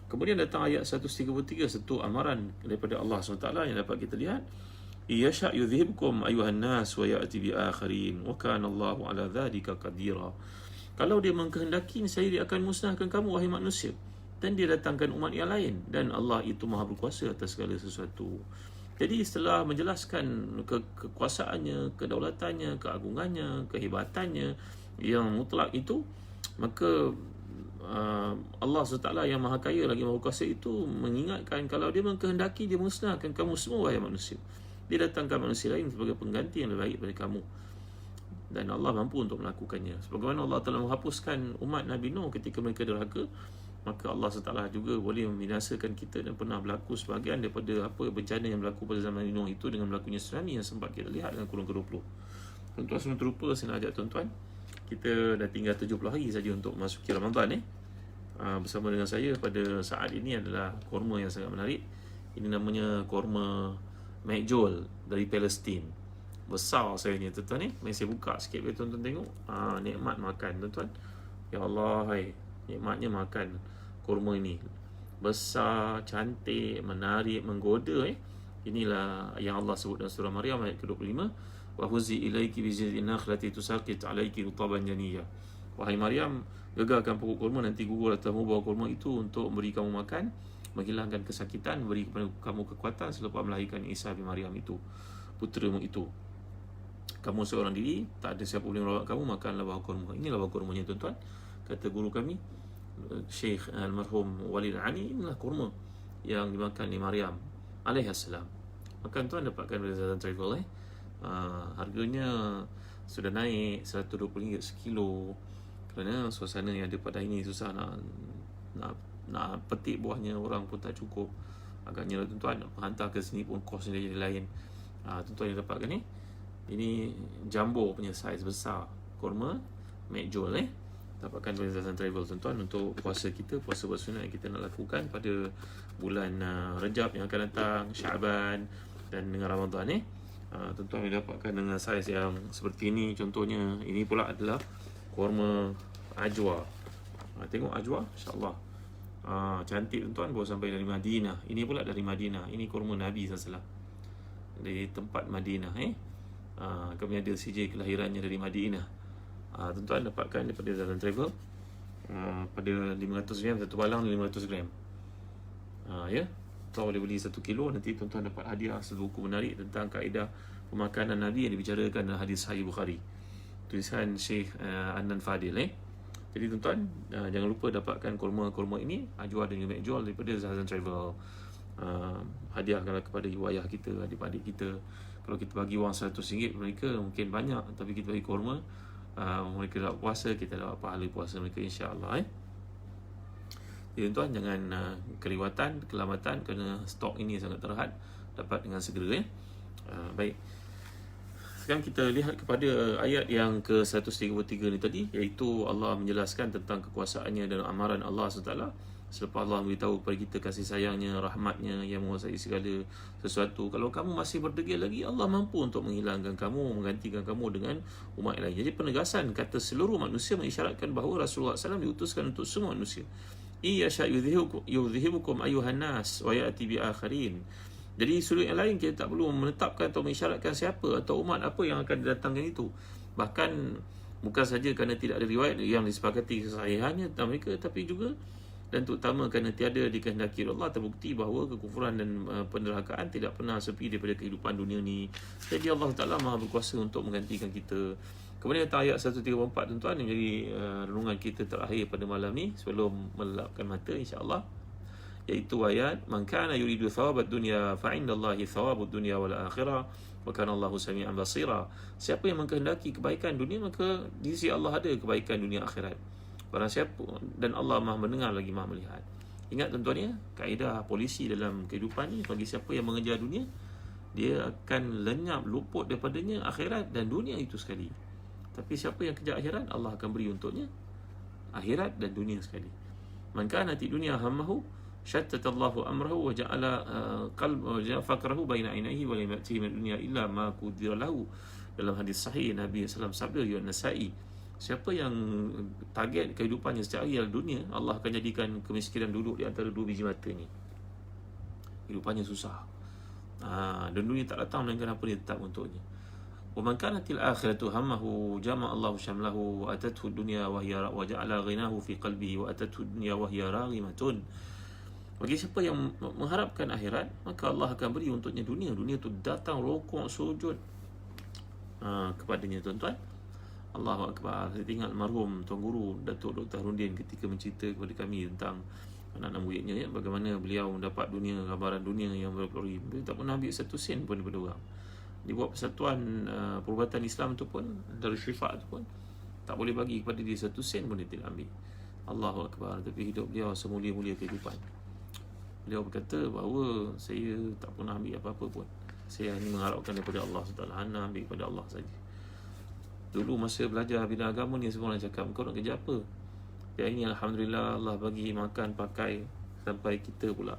Kemudian datang ayat 133, satu amaran daripada Allah SWT yang dapat kita lihat. Yasha' yudhibkum ayuhan nas wa ya'ti bi akharin wa kana Allahu ala dhalika qadira. Kalau dia mengkehendaki, saya dia akan musnahkan kamu wahai manusia, dan dia datangkan umat yang lain, dan Allah itu maha berkuasa atas segala sesuatu. Jadi setelah menjelaskan kekuasaannya, kedaulatannya, keagungannya, kehebatannya yang mutlak itu, maka Allah SWT yang maha kaya lagi maha kuasa itu mengingatkan kalau dia mengkehendaki, dia musnahkan kamu semua wahai manusia. Dia datangkan manusia lain sebagai pengganti yang lebih baik daripada kamu, dan Allah mampu untuk melakukannya. Sebagaimana Allah telah menghapuskan umat Nabi Nuh ketika mereka derhaka, maka Allah SWT juga boleh membinasakan kita. Dan pernah berlaku sebahagian daripada bencana yang berlaku pada zaman Nuh itu dengan berlakunya tsunami yang sempat kita lihat dengan kurun ke-20. Tuan-tuan semua terlupa, saya nak ajak tuan-tuan, kita dah tinggal 70 hari saja untuk masuki Ramadan. Bersama dengan saya pada saat ini adalah korma yang sangat menarik. Ini namanya korma McJoel dari Palestin. Besar saya ni tuan-tuan ni. Mari saya buka sikit bagi tuan-tuan tengok. Nikmat makan tuan-tuan. Ya Allah, nikmatnya makan kurma ini. Besar, cantik, menarik, menggoda. Inilah yang Allah sebut dalam surah Maryam ayat ke-25. Wa huzi ilaiki bi jiz'in nakhlati tusaqit alayki rutaban janiyya. Wahai Maryam, gegarkan pokok kurma, nanti gugur atasmu buah kurma itu untuk memberi kamu makan, menghilangkan kesakitan, beri kepada kamu kekuatan selepas melahirkan Isa bin Maryam itu, puteramu itu. Kamu seorang diri, tak ada siapa boleh merawat kamu, makanlah buah kurma. Inilah buah kurmanya tuan-tuan. Kata guru kami, Syekh Almarhum Walid Ani, inilah kurma yang dimakan oleh Maryam alaihissalam. Makan tuan dapatkan dari Zazan Travel. Harganya sudah naik RM120 sekilo, kerana suasana yang ada pada ini susah nak petik buahnya, orang pun tak cukup. Agaknya tuan-tuan nak hantar ke sini pun kosnya jadi lain. Tuan-tuan yang dapatkan ni, ini jumbo punya saiz besar kurma McJoel dapatkan dari Zazan Travel tuan-tuan untuk puasa kita, puasa bersunat yang kita nak lakukan pada bulan Rejab yang akan datang, Syaban dan dengan Ramadan tuan-tuan boleh dapatkan dengan saiz yang seperti ini. Contohnya ini pula adalah kurma ajwa. Tengok ajwa, insya-Allah. Cantik tuan-tuan, bawa sampai dari Madinah. Ini pula dari Madinah. Ini kurma Nabi SAW dari tempat Madinah. Kami ada CJ kelahirannya dari Madinah. Tuan-tuan dapatkan daripada Zazan Travel pada 500 gram, satu balang 500 gram. Ya, tuan boleh beli 1 kilo. Nanti tuan-tuan dapat hadiah satu buku menarik tentang kaedah pemakanan Nabi yang dibicarakan dalam hadis Sahih Bukhari, tulisan Syekh Adnan Fadil. Jadi tuan-tuan, jangan lupa dapatkan kurma-kurma ini, ajwa dan McJoel daripada Zazan Travel. Hadiahkanlah kepada ibu ayah kita, adik-adik kita. Kalau kita bagi wang RM100 mereka mungkin banyak, tapi kita bagi kurma, mereka dapat puasa, kita dapat pahala puasa mereka, insya-Allah. Jadi tuan-tuan, jangan kelewatan, kelamatan, kerana stok ini sangat terhad, dapat dengan segera. Baik, sekarang kita lihat kepada ayat yang ke-133 ni tadi, iaitu Allah menjelaskan tentang kekuasaannya dan amaran Allah SWT. Selepas Allah beritahu kepada kita kasih sayangnya, rahmatnya yang menguasai segala sesuatu, kalau kamu masih berdegil lagi, Allah mampu untuk menghilangkan kamu, menggantikan kamu dengan umat lain. Jadi penegasan kata seluruh manusia mengisyaratkan bahawa Rasulullah SAW diutuskan untuk semua manusia. Iyasha yudhibukum ayuhan nas wa ya'ti bi akharin. Jadi sudut yang lain, kita tak perlu menetapkan atau mengisyaratkan siapa atau umat apa yang akan didatangkan itu. Bahkan bukan saja kerana tidak ada riwayat yang disepakati kesahihannya tentang mereka, tapi juga dan terutama kerana tiada dikehendaki Allah, terbukti bahawa kekufuran dan penderhakaan tidak pernah sepi daripada kehidupan dunia ni. Jadi Allah Ta'ala maha berkuasa untuk menggantikan kita. Kemudian datang ayat 134 tuan-tuan, yang menjadi renungan kita terakhir pada malam ni sebelum melelapkan mata, insya-Allah, iaitu ayat man kana yuridu thawabat dunya fa indallahi thawabud dunya wal akhirah wa kana Allahu samian basira. Siapa yang mengkehendaki kebaikan dunia, maka di sisi Allah ada kebaikan dunia akhirat. Barang siapa, dan Allah maha mendengar lagi maha melihat. Ingat tuan-tuan ya, kaedah polisi dalam kehidupan ni, bagi siapa yang mengejar dunia, dia akan lenyap, luput daripadanya akhirat dan dunia itu sekali. Tapi siapa yang kejar akhirat, Allah akan beri untuknya akhirat dan dunia sekali. Man kana ti dunya hammahu shattatallahu amrahu wa ja'ala faqrahu baina ainaihi wa lam ya'tihi min dunya illa ma qudira lahu. Dalam hadis sahih Nabi SAW sabda, ya Nasa'i, siapa yang target kehidupannya setiap hari adalah dunia, Allah akan jadikan kemiskinan duduk di antara dua biji mata ni. Kehidupannya susah. Dan dunia tak datang melainkan apa dia tetap untuknya. Wa man kanatil akhiratu hammahu jama'a Allahu syamlahu wa atathu dunya wa hiya wa ja'ala ghinahu fi qalbihi wa atathu dunya wa hiya raghimatun. Bagi siapa yang mengharapkan akhirat, maka Allah akan beri untuknya dunia. Dunia tu datang rokok sujud kepadanya tuan-tuan. Allahu Akbar. Saya ingat almarhum Tuan Guru Datuk Dr. Harudin ketika mencerita kepada kami tentang anak-anak muridnya, bagaimana beliau mendapat dunia, gambaran dunia yang berperi. Beliau tak pernah ambil satu sen pun daripada orang. Dibuat persatuan perubatan Islam tu pun, dari Syifat tu pun tak boleh bagi kepada dia satu sen pun dia tidak ambil. Allahu Akbar. Tapi hidup beliau semulia-mulia kehidupan. Beliau berkata bahawa saya tak pernah ambil apa-apa pun. Saya hanya mengharapkan daripada Allah SWT. Hanya ambil kepada Allah saja. Dulu masa belajar bidang agama ni, semua orang cakap, kau nak kerja apa? Ya, ini Alhamdulillah Allah bagi makan, pakai, sampai kita pula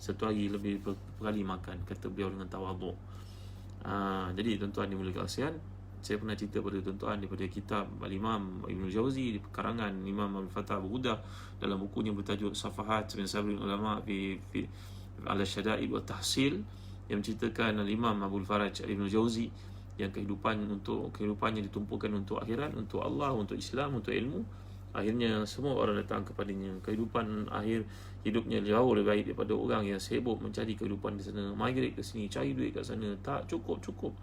satu hari lebih berkali makan, kata beliau dengan tawaduk. Jadi tuan-tuan dimuliakan sekalian, saya pernah cerita pada tuan-tuan daripada kitab Al-Imam Ibn Jauzi, di karangan Imam Abdul Fattah Abu Ghudah, dalam bukunya bertajuk Safahat min Sabrin Ulama fi ala Syada'id wa Tahsil, yang menceritakan Al-Imam Abdul Faraj Ibn Jauzi yang kehidupannya ditumpukan untuk akhirat, untuk Allah, untuk Islam, untuk ilmu. Akhirnya semua orang datang kepadanya. Kehidupan akhir hidupnya jauh lebih baik daripada orang yang sibuk mencari kehidupan di sana, migrate ke sini, cari duit kat sana, tak cukup.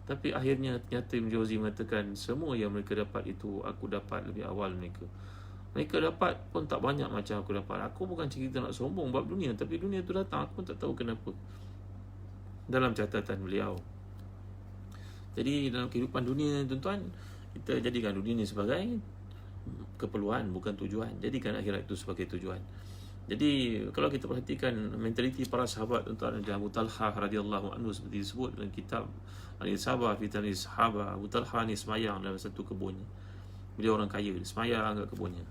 Tapi akhirnya nyata Ibn Jauzi mengatakan, semua yang mereka dapat itu aku dapat lebih awal mereka. Mereka dapat pun tak banyak macam aku dapat. Aku bukan cerita nak sombong bab dunia, tapi dunia itu datang, aku pun tak tahu kenapa. Dalam catatan beliau. Jadi dalam kehidupan dunia, tuan-tuan, kita jadikan dunia ini sebagai keperluan, bukan tujuan. Jadikan akhirat itu sebagai tujuan. Jadi kalau kita perhatikan mentaliti para sahabat, tuan-tuan, Abu Talha radhiyallahu anhu seperti disebut dalam kitab Al-Isabah fi Tamyiz Sahabah, Abu Talha ni semayang dalam satu kebunnya. Beliau orang kaya, dia semayang kat kebunnya.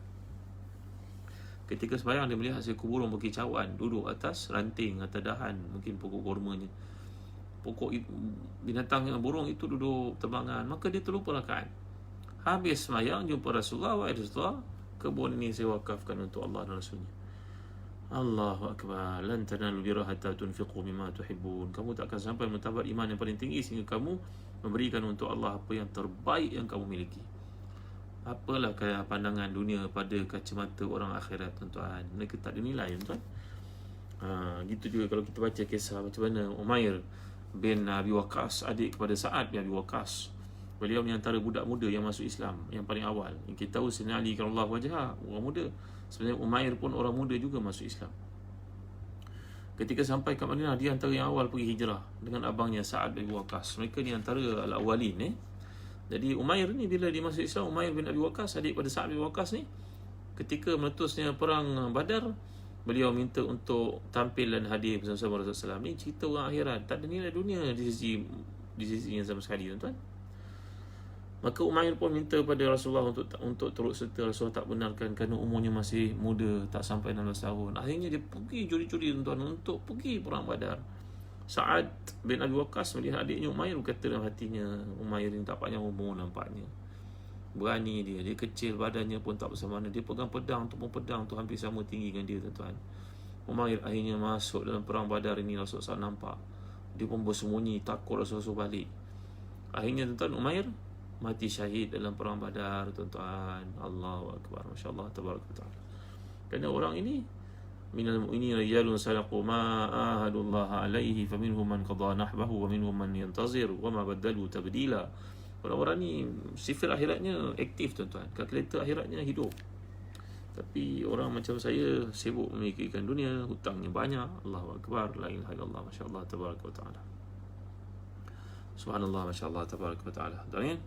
Ketika semayang, dia melihat seekor burung berkicauan duduk atas ranting, atas dahan, mungkin pokok kormanya. Pokok binatang yang burung itu duduk terbangan, maka dia terlupa rakaat. Habis semayang, jumpa Rasulullah, wahai Rasulullah, kebun ini saya wakafkan untuk Allah dan Rasulnya. Allahu Akbar. Lan tanalul birra hatta tunfiqu mimma tuhibbun. Kamu tak akan sampai martabat iman yang paling tinggi sehingga kamu memberikan untuk Allah apa yang terbaik yang kamu miliki. Apalah kayak pandangan dunia pada kacamata orang akhirat, tuan-tuan. Mereka tak dinilai, tuan-tuan. Gitu juga kalau kita baca kisah macam mana Umair bin Abi Waqqas, adik kepada Sa'ad bin Abi Waqqas. Beliau ni antara budak muda yang masuk Islam yang paling awal. Yang kita tahu Sayyidina Ali karramallahu wajhah, orang muda. Sebenarnya Umair pun orang muda juga masuk Islam. Ketika sampai ke Madinah, dia antara yang awal pergi hijrah dengan abangnya Sa'ad bin Abi Waqqas. Mereka ni antara al-awwalin. Jadi Umair ni bila dia masuk Islam, Umair bin Abi Waqqas, adik pada Sa'ad bin Abi Waqqas ni, ketika meletusnya perang Badar, beliau minta untuk tampil dan hadir bersama Rasulullah SAW. Ni cerita orang akhirat, tak ada nilai dunia di sisinya sama sekali, tuan-tuan. Maka Umair pun minta pada Rasulullah untuk turut serta. Rasulullah tak benarkan kerana umurnya masih muda, tak sampai 16 tahun. Akhirnya dia pergi curi-curi, tuan-tuan, untuk pergi perang Badar. Sa'ad bin Abi Waqqas melihat adiknya Umair, berkata dalam hatinya, Umair ni tak panjang umur nampaknya, berani dia kecil, badannya pun tak besar mana, dia pegang pedang tu pun pedang tu hampir sama tinggi dengan dia, tuan-tuan. Umair akhirnya masuk dalam perang Badar ini. Rasulullah nampak, dia pun bersembunyi, takut Rasulullah balik. Akhirnya, tuan-tuan, Umair mati syahid dalam perang Badar, tuan-tuan. Allahu Akbar, masya-Allah, tabarakallah. Kerana orang ini minal mu'minin rijalun sadaqu ma ahadullah alaihi faminhum man qada nahbahu wa minhum man yantazir wa ma badalu tabdila. Orang-orang ni sifat akhiratnya aktif, tuan-tuan. Kalkulator akhiratnya hidup. Tapi orang macam saya sibuk memikirkan dunia, hutangnya banyak. Allahu Akbar, la ilaha illallah, masya-Allah, tabarakallah. Subhanallah, masya-Allah, tabarakallah. Tuan-tuan,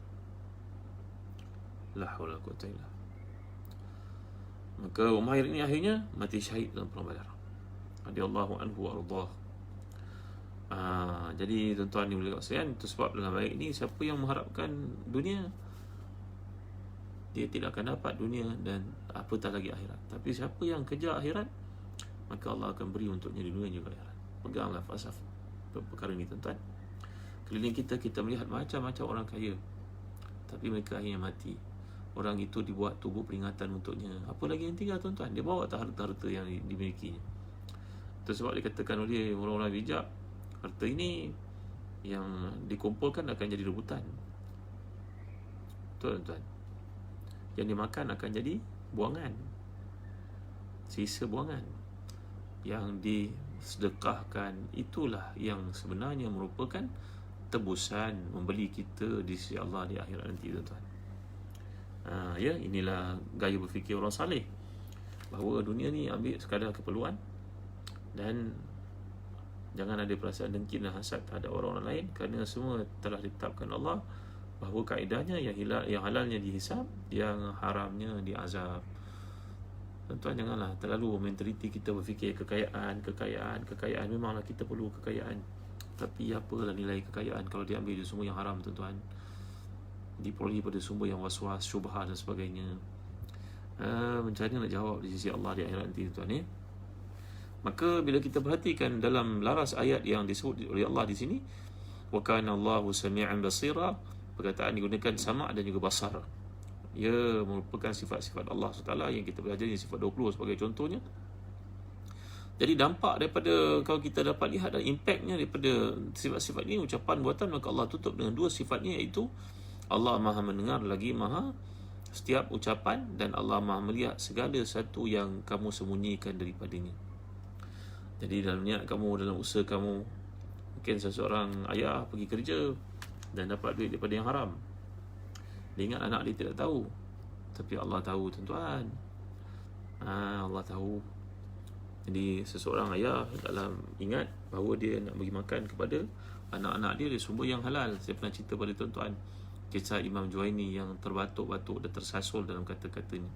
la haula wala quwwata illa billah. Maka Umair ini akhirnya mati syahid dalam perang Badar. Radhiyallahu anhu wa ardhah. Jadi tuan-tuan ni boleh kasihan, itu sebab dalam ayat ini, siapa yang mengharapkan dunia, dia tidak akan dapat dunia dan apatah lagi akhirat. Tapi siapa yang kejar akhirat, maka Allah akan beri untuknya di dunia juga akhirat. Peganglah falsafah perkara ini, tuan-tuan. Keliling kita melihat macam-macam orang kaya, tapi mereka akhirnya mati. Orang itu dibuat tubuh peringatan untuknya. Apa lagi yang tinggal, tuan-tuan? Dia bawa tak harta-harta yang dimilikinya. Itu sebab dikatakan oleh orang-orang bijak, harta ini yang dikumpulkan akan jadi rebutan, tuan-tuan. Yang dimakan akan jadi buangan, sisa buangan. Yang disedekahkan, itulah yang sebenarnya merupakan tebusan membeli kita di sisi Allah di akhirat nanti, tuan-tuan. Inilah gaya berfikir orang saleh, bahawa dunia ni ambil sekadar keperluan, dan jangan ada perasaan dengki dan hasad terhadap orang lain, kerana semua telah ditetapkan Allah bahawa kaedahnya yang halalnya dihisab, yang haramnya diazab. Tuan-tuan, janganlah terlalu mentaliti kita berfikir kekayaan. Memanglah kita perlu kekayaan, tapi apalah nilai kekayaan kalau diambil dari sumber yang haram, tuan-tuan, diperoleh pada sumber yang was-was, syubhat dan sebagainya. Macam mana nak jawab di sisi Allah di akhirat nanti, tuan-tuan, ya? Maka bila kita perhatikan dalam laras ayat yang disebut oleh Allah di sini, wa kana Allahu sami'an basira, perkataan digunakan sama' dan juga basar. Ia merupakan sifat-sifat Allah SWT yang kita belajar di sifat 20 sebagai contohnya. Jadi dampak daripada, kalau kita dapat lihat dan impactnya daripada sifat-sifat ini, ucapan buatan, maka Allah tutup dengan dua sifatnya, iaitu Allah Maha mendengar lagi Maha setiap ucapan, dan Allah Maha melihat segala satu yang kamu sembunyikan daripadanya. Jadi dalam niat kamu, dalam usaha kamu, mungkin seseorang ayah pergi kerja dan dapat duit daripada yang haram. Dia ingat anak dia tidak tahu, tapi Allah tahu, tuan-tuan. Allah tahu. Jadi seseorang ayah dalam ingat bahawa dia nak bagi makan kepada anak-anak dia dari sumber yang halal. Saya pernah cerita pada tuan-tuan kisah Imam Juwaini yang terbatuk-batuk dan tersasul dalam kata-katanya,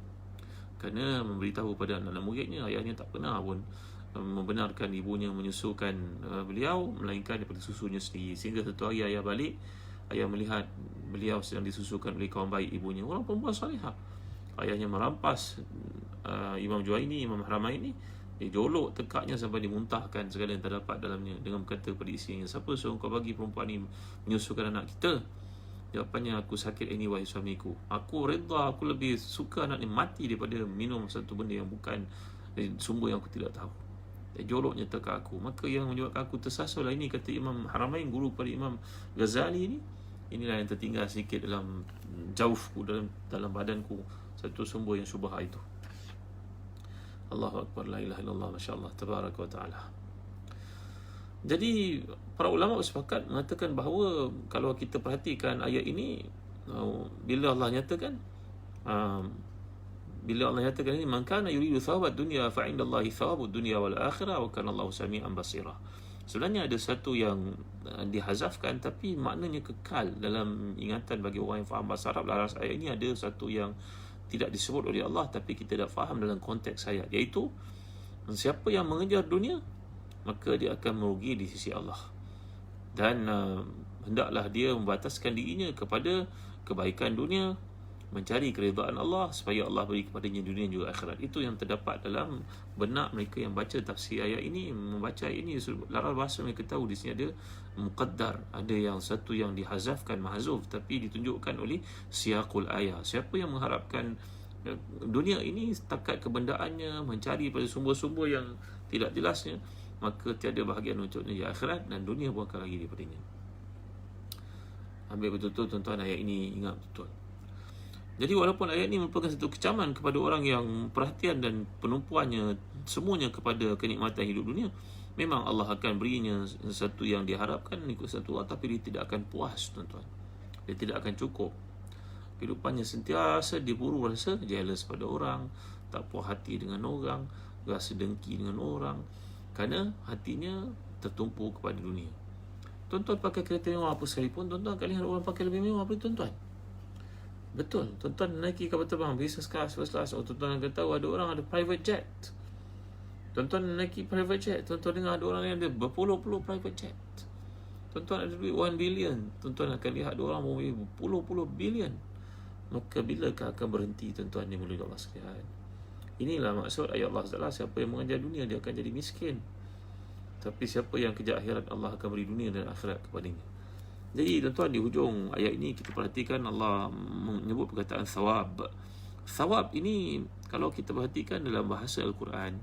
kerana memberitahu pada anak-anak muridnya, ayahnya tak pernah pun membenarkan ibunya menyusukan beliau, melainkan daripada susunya sendiri. Sehingga satu hari ayah balik, ayah melihat beliau sedang disusukan oleh kawan baik ibunya, orang perempuan salihah. Ayahnya merampas Imam Juwaini, Imam Haramain ini, dia jolok tekaknya sampai dimuntahkan segala yang terdapat dalamnya, dengan berkata pada isinya, siapa suruh kau bagi perempuan ini menyusukan anak kita? Jawapannya, aku sakit ini wahai suamiku. Aku redha, aku lebih suka anak ni mati daripada minum satu benda yang bukan sumber yang aku tidak tahu. Dia joloknya tekak aku. Maka yang menyebabkan aku tersasul lah ini, kata Imam Haramain, guru pada Imam Ghazali ini, inilah yang tertinggal sedikit dalam jauhku, dalam badanku, satu sumber yang syubhat itu. Allahu Akbar, la ilaha illallah, masya-Allah, tabaraka wa ta'ala. Jadi para ulama bersepakat mengatakan bahawa kalau kita perhatikan ayat ini, bila Allah nyatakan ini, man kana yuridu thawabad dunya fa indallahi thawabud dunya wal akhirah wa kana Allahu sami'an basira. Sebenarnya ada satu yang dihazafkan tapi maknanya kekal dalam ingatan bagi orang yang faham bahasa Arab. Laras ayat ini ada satu yang tidak disebut oleh Allah tapi kita dah faham dalam konteks ayat, iaitu siapa yang mengejar dunia maka dia akan merugi di sisi Allah, dan hendaklah dia membataskan dirinya kepada kebaikan dunia, mencari keridaan Allah supaya Allah beri kepadanya dunia juga akhirat. Itu yang terdapat dalam benak mereka yang baca tafsir ayat ini, membaca ayat ini. Laras bahasa mereka tahu di sini ada muqaddar, ada yang satu yang dihazafkan, mahzuf, tapi ditunjukkan oleh siyaqul ayat. Siapa yang mengharapkan dunia ini setakat kebendaannya, mencari pada sumber-sumber yang tidak jelasnya, maka tiada bahagian untuknya di akhirat, dan dunia pun akan lagi daripadanya. Ambil betul-betul tuan-tuan ayat ini, ingat betul. Jadi walaupun ayat ini merupakan satu kecaman kepada orang yang perhatian dan penumpuannya semuanya kepada kenikmatan hidup dunia, memang Allah akan berinya sesuatu yang diharapkan ikut satu Allah, tapi dia tidak akan puas, tuan-tuan. Dia tidak akan cukup. Kehidupannya sentiasa diburu rasa jealous pada orang, tak puas hati dengan orang, rasa dengki dengan orang, kerana hatinya tertumpu kepada dunia. Tuan-tuan pakai kereta mewah apa sekalipun, tuan-tuan akan lihat orang pakai lebih mewah daripada tuan-tuan. Betul, tuan-tuan naiki kapal terbang business class, first class, tuan-tuan akan tahu ada orang ada private jet. Tuan-tuan naiki private jet, tuan-tuan dengar ada orang yang ada berpuluh-puluh private jet. Tuan-tuan ada duit 1 billion, tuan-tuan akan lihat ada orang mempunyai berpuluh-puluh billion. Maka bilakah akan berhenti, tuan-tuan yang mulia Allah sekalian? Inilah maksud ayat Allah SWT, siapa yang mengejar dunia dia akan jadi miskin, tapi siapa yang kejar akhirat Allah akan beri dunia dan akhirat kepadanya. Jadi tuan-tuan, di hujung ayat ini kita perhatikan Allah menyebut perkataan thawab. Thawab ini kalau kita perhatikan dalam bahasa Al-Quran,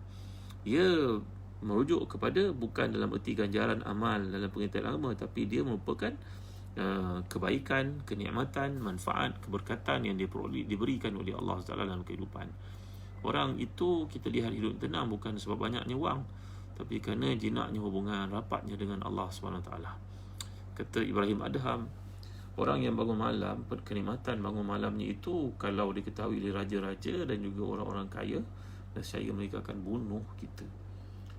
ia merujuk kepada bukan dalam erti ganjaran amal dalam pengertian agama, tapi dia merupakan kebaikan, kenikmatan, manfaat, keberkatan yang diberikan oleh Allah SWT dalam kehidupan. Orang itu kita lihat hidup tenang bukan sebab banyaknya wang, tapi kerana jinaknya hubungan rapatnya dengan Allah SWT. Kata Ibrahim Adham, orang yang bangun malam, kenikmatan bangun malamnya itu kalau diketahui oleh raja-raja dan juga orang-orang kaya, nescaya mereka akan bunuh kita.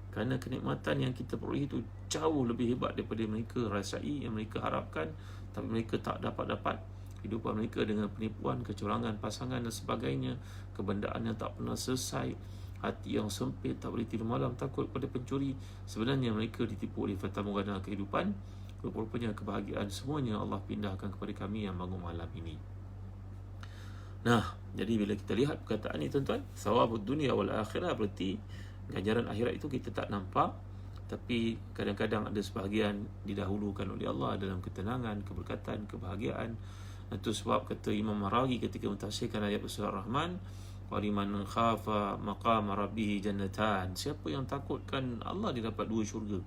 Kerana kenikmatan yang kita peroleh itu jauh lebih hebat daripada mereka rasai, yang mereka harapkan tapi mereka tak dapat. kehidupan mereka dengan penipuan, kecurangan pasangan dan sebagainya, kebendaan yang tak pernah selesai, hati yang sempit, tak boleh tidur malam, takut pada pencuri. Sebenarnya mereka ditipu oleh fatamorgana kehidupan. Rupa-rupanya kebahagiaan semuanya Allah pindahkan kepada kami yang bangun malam ini. Nah, jadi bila kita lihat perkataan ini tuan-tuan, thawabud dunia wal akhirah, berarti ganjaran akhirat itu kita tak nampak, tapi kadang-kadang ada sebahagian didahulukan oleh Allah dalam ketenangan, keberkatan, kebahagiaan. Itu sebab kata Imam Maraghi ketika mentafsirkan ayat surah Rahman, wa liman khafa maqama rabbih jannatan, siapa yang takutkan Allah, dia dapat 2 syurga.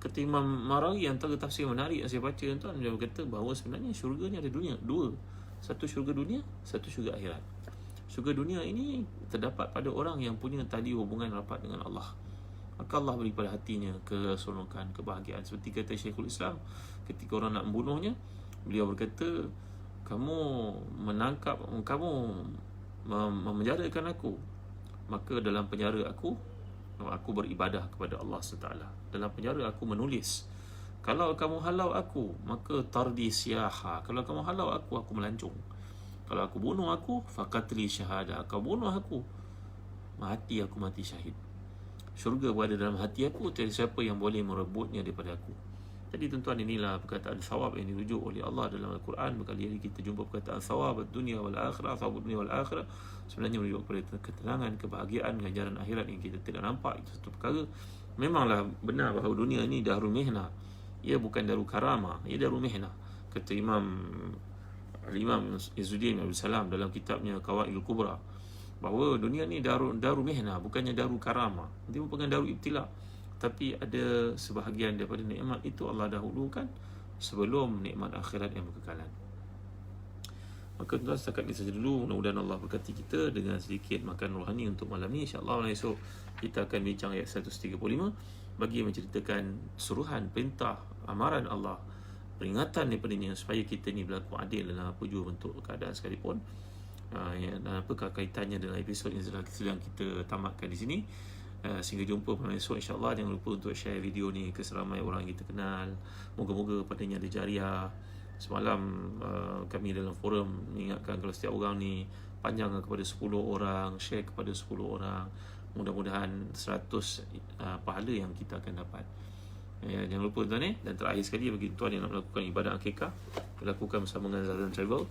Kata Imam Maraghi, antara tafsir menarik yang saya baca tuan, dia berkata bahawa sebenarnya syurga ni ada dunia, 2. Satu syurga dunia, satu syurga akhirat. Syurga dunia ini terdapat pada orang yang punya tali hubungan rapat dengan Allah. Maka Allah beri pada hatinya keseronokan, kebahagiaan. Seperti kata Syekhul Islam ketika orang nak membunuhnya, beliau berkata, kamu memenjarakan aku, maka dalam penjara aku beribadah kepada Allah SWT. Dalam penjara aku menulis. Kalau kamu halau aku, maka tardi siyaha. Kalau kamu halau aku melancung. Kalau aku bunuh aku, faqatli syahada. Kau bunuh aku, mati syahid. Syurga berada dalam hati aku, tiada siapa yang boleh merebutnya daripada aku. Jadi tuan-tuan, inilah perkataan thawab yang dirujuk oleh Allah dalam Al-Quran. Berkali-kali kita jumpa perkataan thawab dunia wal akhirah, thawab dunia wal akhirah. Sebenarnya merujuk kepada ketenangan, kebahagiaan, ganjaran akhirat yang kita tidak nampak. Itu satu perkara. Memanglah benar bahawa dunia ini darul mihnah. Ia bukan darul karamah, ia darul mihnah. Kata Imam Izzuddin Abdul Salam dalam kitabnya Qawaidul Kubra, bahawa dunia ni darul mihnah, bukannya darul karamah. Dia bukan darul ibtila. Tapi ada sebahagian daripada nikmat itu Allah dahulukan sebelum nikmat akhirat yang berkekalan. Maka tuan-tuan, setakat ini saja dulu. Mudah-mudahan Allah berkati kita dengan sedikit makan rohani untuk malam ni. InsyaAllah esok kita akan bincang ayat 135 bagi menceritakan suruhan, perintah, amaran Allah, peringatan daripadanya supaya kita ni berlaku adil dalam apa jua bentuk keadaan sekalipun. Dan apakah kaitannya dengan episod yang sedang kita tamatkan di sini. Sehingga jumpa pada esok, insyaAllah. Jangan lupa untuk share video ni ke seramai orang yang kita kenal. Moga-moga padanya ada jariah. Semalam kami dalam forum mengingatkan, kalau setiap orang ni panjangkan kepada 10 orang, share kepada 10 orang, mudah-mudahan 100 pahala yang kita akan dapat. Jangan lupa tuan dan terakhir sekali, bagi tuan yang nak melakukan ibadah akikah, lakukan bersama dengan Zazan Travel.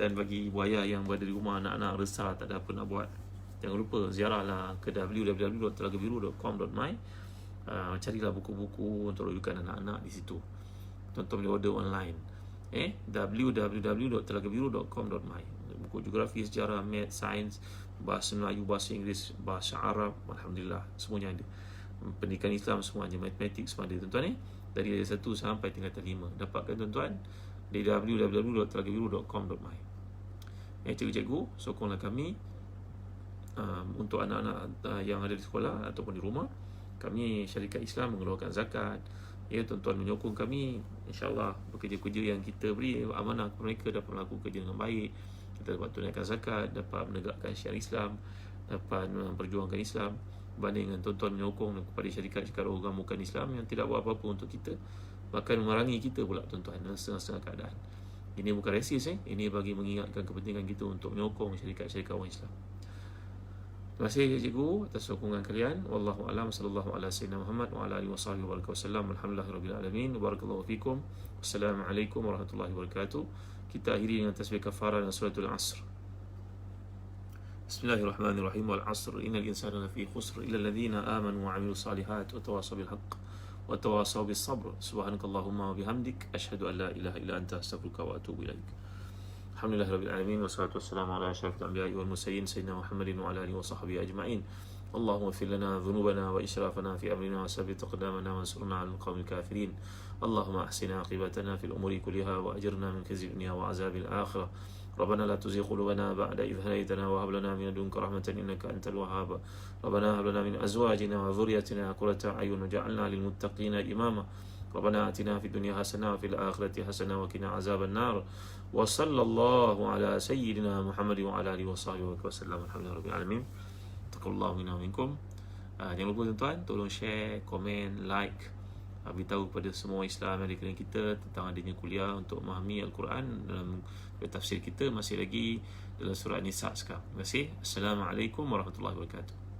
Dan bagi ibu ayah yang berada di rumah, anak-anak resah tak ada apa nak buat, jangan lupa ziarahlah ke www.telagabiru.com.my. Carilah buku-buku untuk rujukan anak-anak di situ. Tuan-tuan boleh order online. www.telagabiru.com.my. Buku geografi, sejarah, math, sains, bahasa Melayu, bahasa Inggeris, bahasa Arab, alhamdulillah semuanya ada. Pendidikan Islam semuanya, matematik semua ada tuan-tuan. Dari tingkatan 1 sampai tingkatan 5. Dapatkan tuan-tuan di www.telagabiru.com.my. Cikgu-cikgu, sokonglah kami untuk anak-anak yang ada di sekolah ataupun di rumah. Kami syarikat Islam mengeluarkan zakat. Tuan-tuan menyokong kami, insyaAllah bekerja-kerja yang kita beri amanah kepada mereka dapat melakukan kerja dengan baik. Kita dapat tunaikan zakat, dapat menegakkan syiar Islam, dapat memperjuangkan Islam, berbanding dengan tuan-tuan menyokong kepada syarikat-syarikat orang bukan Islam yang tidak buat apa-apa untuk kita, bahkan memerangi kita pula tuan-tuan dalam setengah-setengah keadaan. Ini bukan resis, ini bagi mengingatkan kepentingan kita untuk menyokong syarikat-syarikat orang Islam. Terima kasih cikgu atas sokongan kalian. Wallahu a'lam. Sallallahu ala sayyidina Muhammad wa ala alihi wasallam. Alhamdulillahirabbil alamin. Barakallahu fikum. Wassalamualaikum warahmatullahi wabarakatuh. Kita akhiri dengan tasbih kafarah dan suratul Asr. Bismillahirrahmanirrahim. Wal 'asr innal insana lafi khusr illa alladhina amanu wa 'amilus salihat wa tawassaw bil haqq wa tawassaw bis sabr. Subhanakallahumma wa bihamdik asyhadu an la ilaha illa anta astaghfiruka wa atubu ilaik. Alhamdulillahirabbil alamin wassalatu wassalamu ala asyrafil anbiya'i wal mursalin sayyidina Muhammadin wa ala alihi wa sahbihi ajma'in. Allahumma ighfir lana dhunubana wa israfana fi amrina wa sabbit aqdamana wansurna 'alal qawmil kafirin. Allahumma ahsin 'aqibatana fil umuri kulliha wa ajirna min khizyid dunya wa 'adzabil akhirah. ربنا لا تزغ قلوبنا بعد إذ هديتنا وهب لنا من لدنك رحمة إنك أنت الوهاب ربنا هب لنا من أزواجنا وذريتنا قرة أعين واجعلنا للمتقين إماما ربنا آتنا في الدنيا حسنة وفي الآخرة حسنة وقنا عذاب النار وصلى الله على سيدنا محمد وعلى آله وصحبه وسلم. الحمد لله رب العالمين. تقبل الله منا ومنكم. Jangan lupa tuan-tuan, tolong share, komen, like beritahu kepada semua Islam yang ada di kita tentang adanya kuliah untuk memahami Al-Quran dalam tafsir kita masih lagi dalam surah Nisa sekarang. Terima kasih. Assalamualaikum warahmatullahi wabarakatuh.